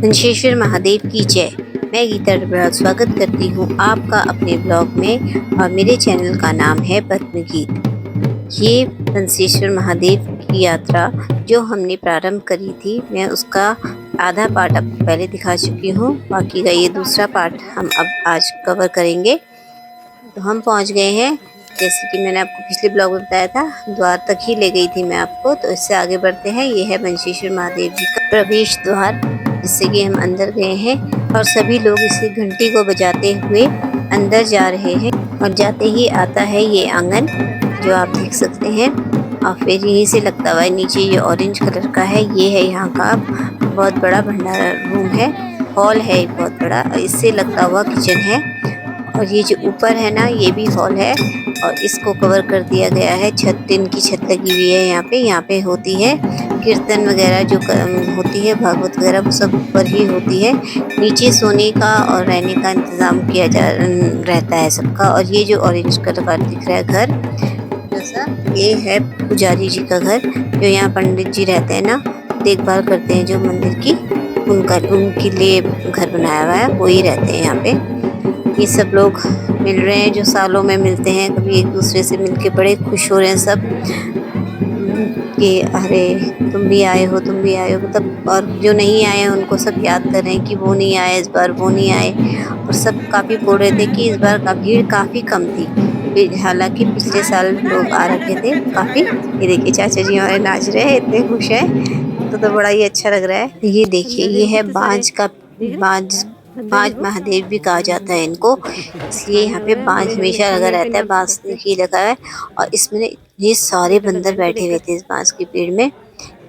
शंशेश्वर महादेव की जय। मैं गीता डबराल स्वागत करती हूँ आपका अपने ब्लॉग में और मेरे चैनल का नाम है पद्मगीत। ये शंशेश्वर महादेव की यात्रा जो हमने प्रारंभ करी थी, मैं उसका आधा पार्ट आपको पहले दिखा चुकी हूँ। बाकी का ये दूसरा पार्ट हम अब आज कवर करेंगे। तो हम पहुँच गए हैं, जैसे कि मैंने आपको पिछले ब्लॉग में बताया था, द्वार तक ही ले गई थी मैं आपको। तो इससे आगे बढ़ते हैं। ये है शंशेश्वर महादेव जी का प्रवेश द्वार, जिससे कि हम अंदर गए हैं और सभी लोग इसी घंटी को बजाते हुए अंदर जा रहे हैं। और जाते ही आता है ये आंगन जो आप देख सकते हैं, और फिर यहीं से लगता हुआ नीचे ये ऑरेंज कलर का है। ये है यहाँ का बहुत बड़ा भंडारा रूम है, हॉल है बहुत बड़ा, इससे लगता हुआ किचन है। और ये जो ऊपर है ना, ये भी हॉल है और इसको कवर कर दिया गया है। छत, टिन की छत लगी हुई है यहाँ पे होती है कीर्तन वगैरह जो होती है, भागवत वगैरह, वो सब ऊपर ही होती है। नीचे सोने का और रहने का इंतज़ाम किया रहता है सबका। और ये जो ऑरेंज कलर का दिख रहा है घर जैसा, ये है पुजारी जी का घर, जो यहाँ पंडित जी रहते हैं ना, देखभाल करते हैं जो मंदिर की, उनके लिए घर बनाया हुआ है, वो ही रहते हैं यहाँ पे। ये सब लोग मिल रहे हैं जो सालों में मिलते हैं, कभी एक दूसरे से मिलके बड़े खुश हो रहे हैं सब कि अरे तुम भी आए हो, तुम भी आए हो, मतलब। और जो नहीं आए हैं उनको सब याद कर रहे हैं कि वो नहीं आए इस बार, वो नहीं आए। और सब काफ़ी बोल रहे थे कि इस बार का भीड़ काफ़ी कम थी, हालांकि पिछले साल लोग आ रखे थे काफ़ी। ये देखिए चाचा जी हमारे नाच रहे हैं, इतने खुश हैं, तो बड़ा ही अच्छा लग रहा है। ये देखिए, ये है बांज महादेव भी कहा जाता है इनको, इसलिए यहाँ पे बांज हमेशा लगा रहता है, बांस ही लगा है। और इसमें ये सारे बंदर बैठे हुए थे इस बांस के पेड़ में,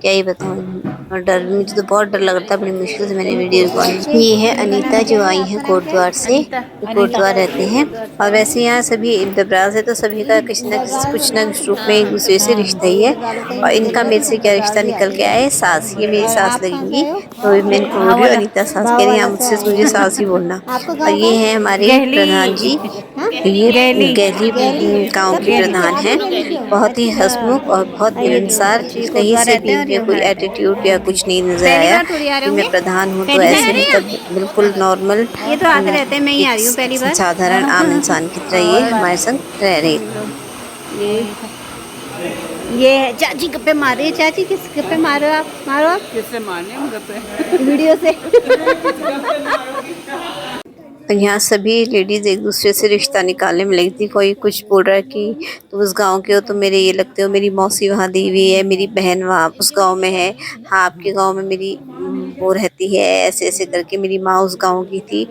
क्या ही बताऊँ। और डर, मुझे तो बहुत डर लग रहा था, बड़ी मुश्किल से मैंने वीडियो रिकॉर्ड। ये है अनीता जो आई है कोटद्वार से, कोटद्वार रहते हैं। और वैसे यहाँ सभी डबराल से तो सभी का कुछ न कुछ रूप में एक दूसरे से रिश्ता ही है। और इनका मेरे से क्या रिश्ता निकल के आया है, सास, ये मेरी सास लगेंगी, तो मैं इनको बोल रही हूँ अनीता सास, कह रही है मुझसे, मुझे सास ही बोलना। और ये है हमारे प्रधान जी, ये गहली गाँव के प्रधान हैं, बहुत ही हंसमुख और बहुत मिलनसार। कहीं से भी इनमें कोई एटीट्यूड या कुछ नहीं नजर आया कि मैं प्रधान हूँ, तो ऐसे मतलब बिल्कुल नॉर्मल, ये तो आते रहते हैं, मैं ही आ रही हूँ पहली बार। साधारण आम इंसान की तरह ये हमारे संग रह रही। ये चाची गप्पे मारे, चाची किस गप्पे मारो आप? मारो आप, किससे मारने हम गप्पे? वीडियो से। यहाँ सभी लेडीज एक दूसरे से रिश्ता निकालने में लगी थी। कोई कुछ बोल रहा है कि तुम उस गांव के हो तो मेरे ये लगते हो, मेरी मौसी वहाँ दी हुई है, मेरी बहन वहाँ उस गांव में है, हाँ आपके गांव में मेरी वो रहती है, ऐसे ऐसे करके मेरी माँ उस गांव की थी।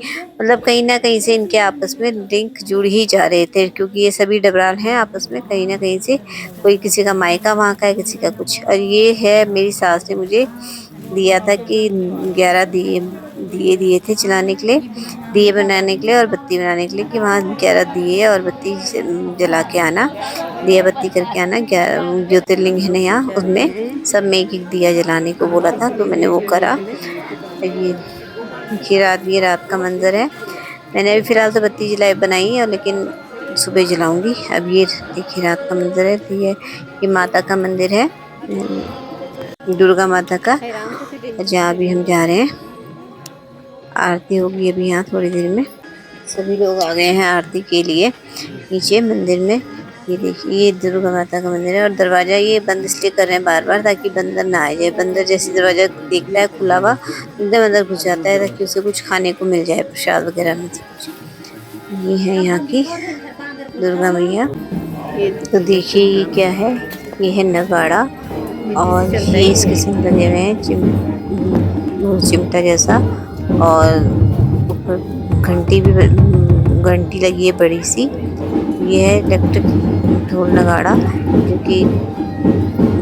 मतलब कहीं ना कहीं से इनके आपस में लिंक जुड़ ही जा रहे थे, क्योंकि ये सभी डबराल हैं आपस में, कहीं ना कहीं से कोई किसी का मायका वहाँ का है, किसी का कुछ। और ये है मेरी सास ने मुझे दिया था कि 11 दिए थे जलाने के लिए, दिए बनाने के लिए और बत्ती बनाने के लिए, कि वहाँ 11 दिए और बत्ती जला के आना, दिया बत्ती करके आना। ज्योतिर्लिंग है ना यहाँ, उसमें सब में एक दिया जलाने को बोला था, तो मैंने वो करा। ये रात का मंजर है। मैंने अभी फिलहाल तो बत्ती जलाई बनाई है, लेकिन सुबह जलाऊंगी। अब ये देखिए रात का मंजर है। ये माता का मंदिर है, दुर्गा माता का, जहाँ अभी हम जा रहे हैं। आरती होगी अभी यहाँ थोड़ी देर में। सभी लोग आ गए हैं आरती के लिए नीचे मंदिर में। ये देखिए, ये दुर्गा माता का मंदिर है। और दरवाज़ा ये बंद इसलिए कर रहे हैं बार बार, ताकि बंदर ना आ जाए। बंदर जैसे दरवाज़ा देखता है खुला हुआ, एकदम अंदर घुस जाता है, ताकि उसे कुछ खाने को मिल जाए, प्रसाद वगैरह में से कुछ। ये है यहाँ की दुर्गा मैया। तो देखिए ये क्या है, ये है नगाड़ा, और ये इसके संग लगे हुए हैं चिमटा जैसा, और ऊपर घंटी लगी है बड़ी सी। ये है इलेक्ट्रिक ढोल नगाड़ा, जो कि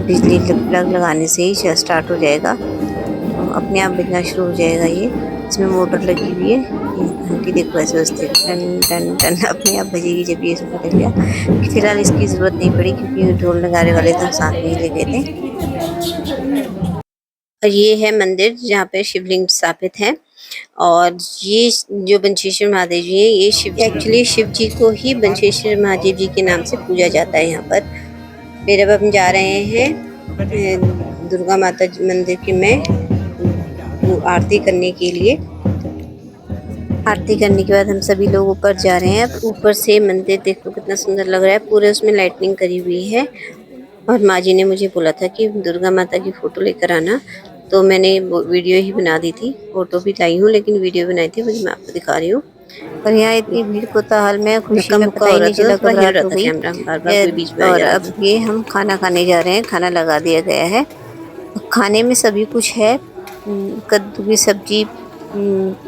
बिजली प्लग लगाने से ही स्टार्ट हो जाएगा, अपने आप बजना शुरू हो जाएगा। ये इसमें मोटर लगी हुई है। ये घंटी देखो ऐसे बजते, टन टन टन अपने आप बजेगी जब ये इसमें लग गया। फिलहाल इसकी ज़रूरत नहीं पड़ी, क्योंकि ढोल नगाड़े वाले तो साथ में ही ले गए थे। और ये है मंदिर जहाँ पे शिवलिंग स्थापित है। और ये जो शंशेश्वर महादेव जी हैं, ये एक्चुअली शिव जी को ही शंशेश्वर महादेव जी के नाम से पूजा जाता है यहाँ पर। फिर अब हम जा रहे हैं दुर्गा माता मंदिर की मैं आरती करने के लिए। आरती करने के बाद हम सभी लोग ऊपर जा रहे हैं। अब ऊपर से मंदिर देखो कितना सुंदर लग रहा है, पूरे उसमें लाइटिंग करी हुई है। और माँ जी ने मुझे बोला था कि दुर्गा माता की फ़ोटो लेकर आना, तो मैंने वो वीडियो ही बना दी थी। फ़ोटो भी लाई हूँ लेकिन वीडियो बनाई थी, वही मैं आपको दिखा रही हूँ। और यहाँ इतनी भीड़ कोताहल में खुशी में पता ही नहीं चला कब रात हो गई। और अब ये हम खाना खाने जा रहे हैं, खाना लगा दिया गया है। खाने में सभी कुछ है, कद्दू की सब्जी,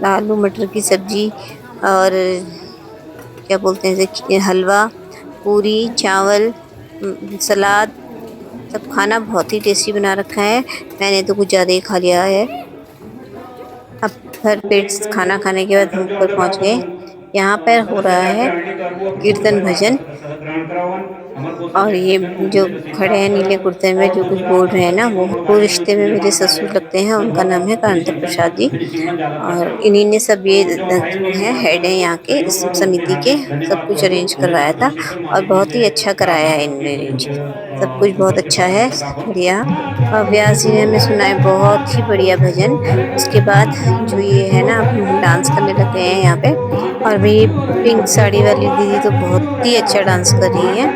आलू मटर की सब्जी, और क्या बोलते हैं इसे, हलवा, पूरी, चावल, सलाद, सब खाना बहुत ही टेस्टी बना रखा है। मैंने तो कुछ ज़्यादा ही खा लिया है। अब भर पेट खाना खाने के बाद हम ऊपर पहुँच गए। यहाँ पर हो रहा है कीर्तन भजन, और ये जो खड़े हैं नीले कुर्ते में जो कुछ बोल रहे हैं ना, वो रिश्ते में मेरे ससुर लगते हैं। उनका नाम है कांता प्रसाद जी, और इन्हीं ने सब ये है हेड है यहाँ के इस समिति के, सब कुछ अरेंज करवाया था और बहुत ही अच्छा कराया है इन्होंने अरेंज। सब कुछ बहुत अच्छा है, बढ़िया। और व्यास जी ने हमें सुनाए बहुत ही बढ़िया भजन। उसके बाद जो ये है ना, अब डांस करने लग गए हैं यहाँ पे। और भाई पिंक साड़ी वाली दीदी तो बहुत ही अच्छा डांस कर रही है।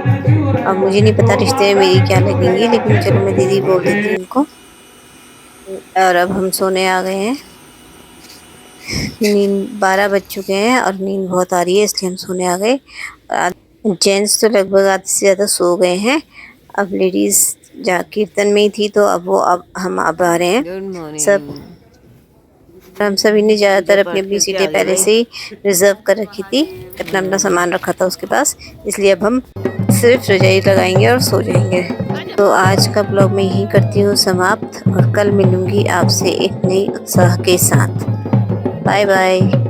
अब मुझे नहीं पता रिश्ते में मेरी क्या लगेंगी, लेकिन चलो मैं दीदी बोल देती हूँ उनको। और अब हम सोने आ गए हैं। नींद 12 बज चुके हैं और नींद बहुत आ रही है, इसलिए हम सोने आ गए। जेंट्स तो लगभग आधे से ज़्यादा सो गए हैं। अब लेडीज़ जा कीर्तन में ही थी, तो अब हम अब आ रहे हैं सब। हम सभी ने ज़्यादातर अपनी अपनी सीटें पहले से ही रिजर्व कर रखी थी, अपना अपना सामान रखा था उसके पास, इसलिए अब हम सिर्फ रजाई लगाएंगे और सो जाएंगे। तो आज का ब्लॉग मैं यहीं करती हूँ समाप्त, और कल मिलूँगी आपसे एक नई उत्साह के साथ। Bye bye.